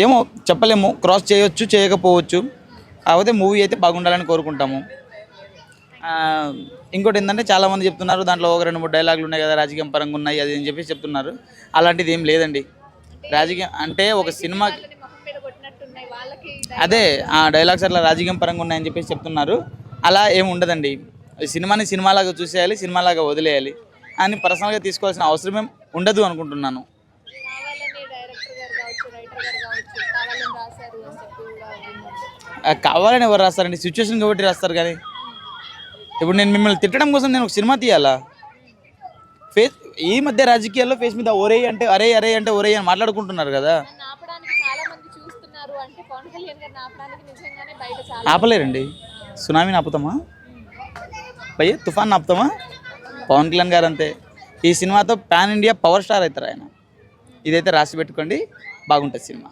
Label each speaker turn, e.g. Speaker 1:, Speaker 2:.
Speaker 1: ఏమో చెప్పలేము, క్రాస్ చేయొచ్చు చేయకపోవచ్చు. కాకపోతే మూవీ అయితే బాగుండాలని కోరుకుంటాము. ఇంకోటి ఏంటంటే చాలామంది చెప్తున్నారు దాంట్లో ఒక 2, 3 డైలాగులు ఉన్నాయి కదా రాజకీయం పరంగా ఉన్నాయి అది అని చెప్పేసి చెప్తున్నారు. అలాంటిది ఏం లేదండి. రాజకీయం అంటే ఒక సినిమా అదే ఆ డైలాగ్స్ అట్లా రాజకీయం పరంగా ఉన్నాయని చెప్పేసి చెప్తున్నారు. అలా ఏమి ఉండదండి. సినిమాని సినిమాలాగా చూసేయాలి, సినిమాలాగా వదిలేయాలి అని పర్సనల్గా తీసుకోవాల్సిన అవసరమేం ఉండదు అనుకుంటున్నాను. కావాలని ఎవరు రాస్తారండి? సిచ్యువేషన్ కాబట్టి రాస్తారు. కానీ ఇప్పుడు నేను మిమ్మల్ని తిట్టడం కోసం నేను ఒక సినిమా తీయాలా? ఫేస్ ఈ మధ్య రాజకీయాల్లో ఫేస్ మీద ఒరే అంటే అరే అరే అంటే ఒరే అని మాట్లాడుకుంటున్నారు కదా. ఆపలేరండి. సునామీని ఆపుతామా? పై తుఫాన్ ఆపుతామా? పవన్ కళ్యాణ్ గారు అంతే. ఈ సినిమాతో పాన్ ఇండియా పవర్ స్టార్ అవుతారు ఆయన. ఇదైతే రాసి పెట్టుకోండి, బాగుంటుంది సినిమా.